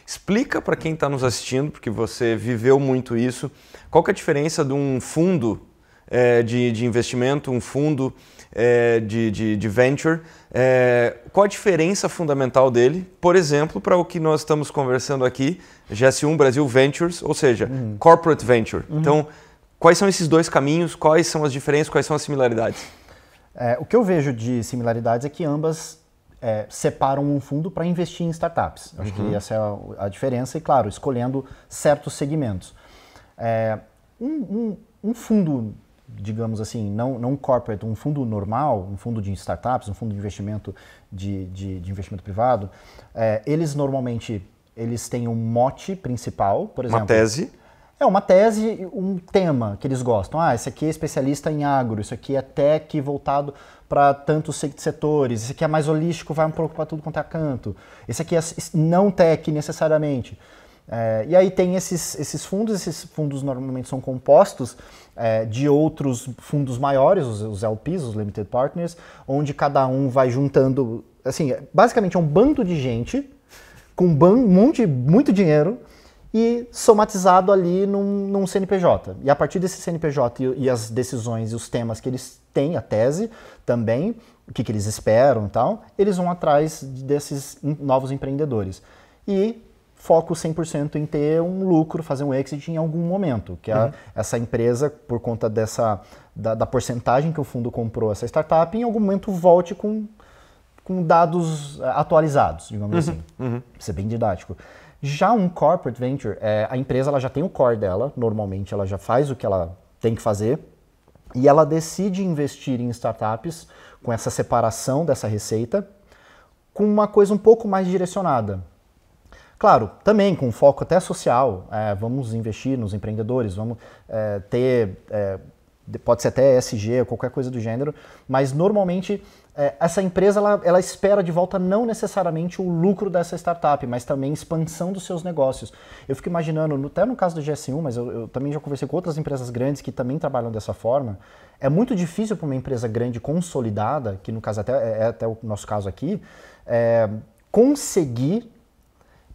Explica para quem está nos assistindo, porque você viveu muito isso, qual que é a diferença de um fundo de investimento, um fundo de venture, qual a diferença fundamental dele, por exemplo, para o que nós estamos conversando aqui, GS1 Brasil Ventures, ou seja, Corporate Venture. Então, quais são esses dois caminhos, quais são as diferenças, quais são as similaridades? O que eu vejo de similaridades é que ambas separam um fundo para investir em startups. Acho que essa é a diferença e, claro, escolhendo certos segmentos. Um fundo, digamos assim, não corporate, um fundo normal, um fundo de startups, um fundo de investimento de investimento privado, eles normalmente têm um mote principal, por exemplo. Uma tese. Uma tese, um tema que eles gostam. Esse aqui é especialista em agro, isso aqui é tech voltado para tantos setores, esse aqui é mais holístico, vai um pouco para tudo quanto é canto. Esse aqui é não tech necessariamente. E aí tem esses fundos normalmente são compostos de outros fundos maiores, os LPs, os Limited Partners, onde cada um vai juntando, assim, basicamente é um bando de gente com muito dinheiro, e somatizado ali num CNPJ. E a partir desse CNPJ e as decisões e os temas que eles têm, a tese também, o que eles esperam e tal, eles vão atrás desses novos empreendedores. E foco 100% em ter um lucro, fazer um exit em algum momento, que essa empresa, por conta da porcentagem que o fundo comprou essa startup, em algum momento volte com dados atualizados, digamos assim. Pra ser bem didático. Já um corporate venture, a empresa ela já tem o core dela, normalmente ela já faz o que ela tem que fazer, e ela decide investir em startups com essa separação dessa receita, com uma coisa um pouco mais direcionada. Claro, também com foco até social, vamos investir nos empreendedores, vamos ter, pode ser até ESG, qualquer coisa do gênero, mas normalmente essa empresa ela espera de volta não necessariamente o lucro dessa startup, mas também expansão dos seus negócios. Eu fico imaginando, até no caso do GS1, mas eu também já conversei com outras empresas grandes que também trabalham dessa forma, é muito difícil para uma empresa grande consolidada, que no caso até o nosso caso aqui, conseguir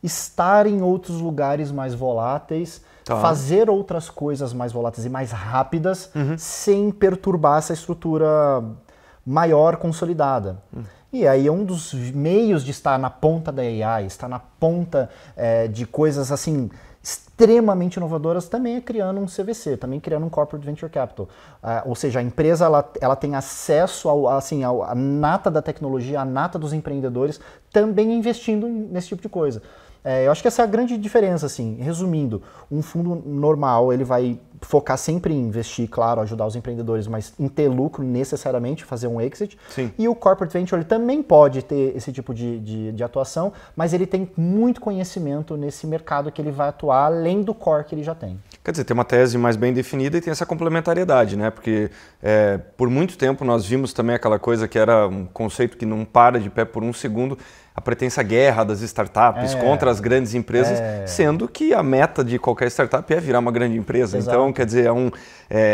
estar em outros lugares mais voláteis, fazer outras coisas mais voláteis e mais rápidas, sem perturbar essa estrutura maior consolidada. E aí é um dos meios de estar na ponta da AI, estar na ponta de coisas assim extremamente inovadoras, também é criando um CVC, também criando um Corporate Venture Capital. Ou seja, a empresa ela tem acesso à nata da tecnologia, à nata dos empreendedores, também investindo nesse tipo de coisa. Eu acho que essa é a grande diferença, assim, resumindo, um fundo normal, ele vai focar sempre em investir, claro, ajudar os empreendedores, mas em ter lucro necessariamente, fazer um exit. Sim. E o Corporate Venture, ele também pode ter esse tipo de atuação, mas ele tem muito conhecimento nesse mercado que ele vai atuar, além do core que ele já tem. Quer dizer, tem uma tese mais bem definida e tem essa complementariedade, né? Porque por muito tempo nós vimos também aquela coisa que era um conceito que não para de pé por um segundo, a pretensa guerra das startups contra as grandes empresas, sendo que a meta de qualquer startup é virar uma grande empresa. Exato. Então, quer dizer,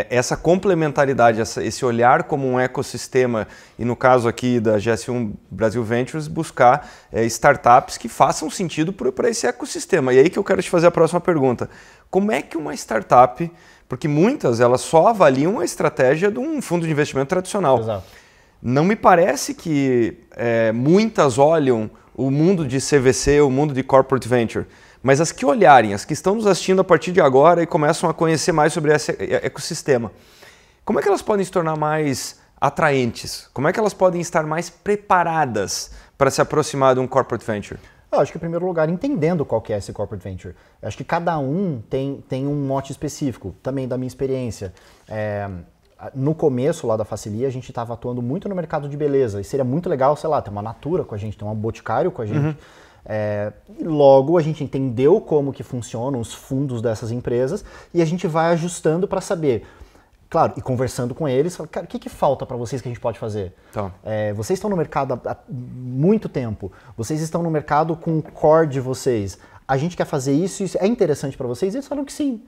essa complementaridade, esse olhar como um ecossistema, e no caso aqui da GS1 Brasil Ventures, buscar startups que façam sentido para esse ecossistema. E aí que eu quero te fazer a próxima pergunta. Como é que uma startup, porque muitas elas só avaliam a estratégia de um fundo de investimento tradicional. Exato. Não me parece que muitas olham o mundo de CVC, o mundo de Corporate Venture, mas as que olharem, as que estão nos assistindo a partir de agora e começam a conhecer mais sobre esse ecossistema, como é que elas podem se tornar mais atraentes? Como é que elas podem estar mais preparadas para se aproximar de um Corporate Venture? Eu acho que, em primeiro lugar, entendendo qual que é esse Corporate Venture. Eu acho que cada um tem um mote específico, também da minha experiência. No começo lá da Facilia, a gente estava atuando muito no mercado de beleza. E seria muito legal, sei lá, ter uma Natura com a gente, ter um Boticário com a gente. E logo a gente entendeu como que funcionam os fundos dessas empresas e a gente vai ajustando para saber. Claro, e conversando com eles, cara, o que falta para vocês que a gente pode fazer? Tá. Vocês estão no mercado há muito tempo, vocês estão no mercado com o core de vocês. A gente quer fazer isso é interessante para vocês? E eles falaram que sim.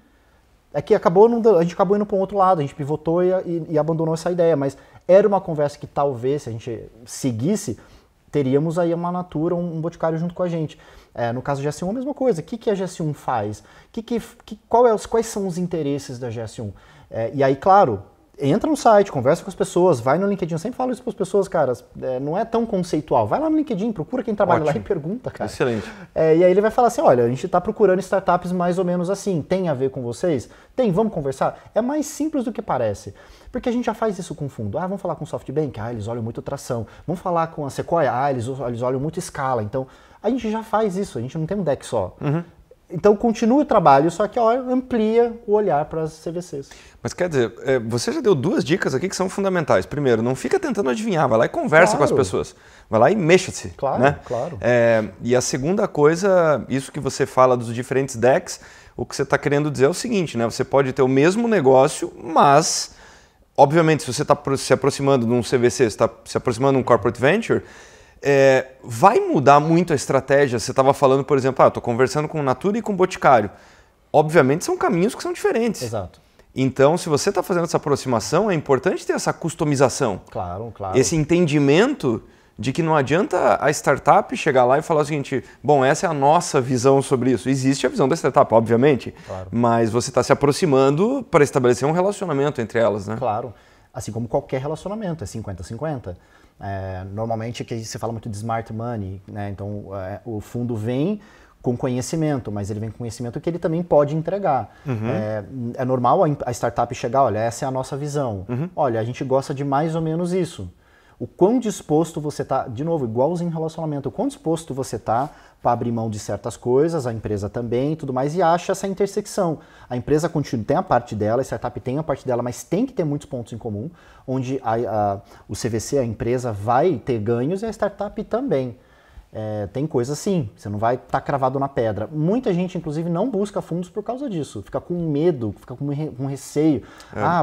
É que a gente acabou indo para um outro lado, a gente pivotou e abandonou essa ideia, mas era uma conversa que talvez, se a gente seguisse, teríamos aí uma Natura, um Boticário junto com a gente. No caso da GS1, a mesma coisa. O que a GS1 faz? Quais são os interesses da GS1? E aí, claro, entra no site, conversa com as pessoas, vai no LinkedIn. Eu sempre falo isso para as pessoas, cara, não é tão conceitual. Vai lá no LinkedIn, procura quem trabalha lá e pergunta, cara. Excelente. E aí ele vai falar assim, olha, a gente está procurando startups mais ou menos assim, tem a ver com vocês? Tem, vamos conversar? É mais simples do que parece. Porque a gente já faz isso com fundo. Vamos falar com o SoftBank? Eles olham muito tração. Vamos falar com a Sequoia? eles olham muito escala. Então, a gente já faz isso, a gente não tem um deck só. Então, continua o trabalho, só que amplia o olhar para as CVCs. Mas quer dizer, você já deu 2 dicas aqui que são fundamentais. Primeiro, não fica tentando adivinhar, vai lá e conversa com as pessoas. Vai lá e mexa-se. Claro, né? claro. E a segunda coisa, isso que você fala dos diferentes decks, o que você está querendo dizer é o seguinte, né? Você pode ter o mesmo negócio, mas, obviamente, se você está se aproximando de um CVC, você está se aproximando de um Corporate Venture, vai mudar muito a estratégia. Você estava falando, por exemplo, estou conversando com o Natura e com o Boticário. Obviamente são caminhos que são diferentes. Exato. Então, se você está fazendo essa aproximação, é importante ter essa customização. Claro, claro. Esse entendimento de que não adianta a startup chegar lá e falar o seguinte, bom, essa é a nossa visão sobre isso. Existe a visão da startup, obviamente, claro. Mas você está se aproximando para estabelecer um relacionamento entre elas, né? Claro. Assim como qualquer relacionamento, é 50-50. Normalmente que se fala muito de smart money, né? Então o fundo vem com conhecimento, mas ele vem com conhecimento que ele também pode entregar. É normal a startup chegar, olha, essa é a nossa visão. Olha, a gente gosta de mais ou menos isso. O quão disposto você está, de novo, igualzinho em relacionamento, o quão disposto você está para abrir mão de certas coisas, a empresa também e tudo mais, e acha essa intersecção. A empresa tem a parte dela, a startup tem a parte dela, mas tem que ter muitos pontos em comum, onde o CVC, a empresa, vai ter ganhos e a startup também. Tem coisa assim, você não vai estar cravado na pedra. Muita gente, inclusive, não busca fundos por causa disso. Fica com medo, fica com receio.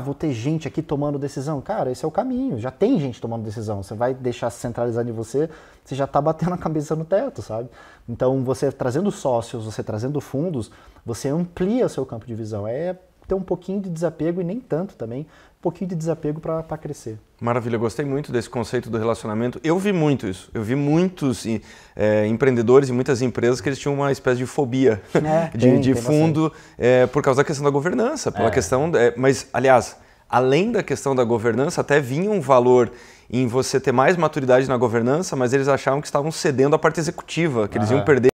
Vou ter gente aqui tomando decisão. Cara, esse é o caminho. Já tem gente tomando decisão. Você vai deixar centralizado em você, você já está batendo a cabeça no teto, sabe? Então, você trazendo sócios, você trazendo fundos, você amplia seu campo de visão. Ter um pouquinho de desapego e nem tanto também. Um pouquinho de desapego para crescer. Maravilha, gostei muito desse conceito do relacionamento. Eu vi muito isso. Eu vi muitos empreendedores e muitas empresas que eles tinham uma espécie de fobia de fundo por causa da questão da governança, pela questão. Mas, aliás, além da questão da governança, até vinha um valor em você ter mais maturidade na governança, mas eles achavam que estavam cedendo a parte executiva, que eles iam perder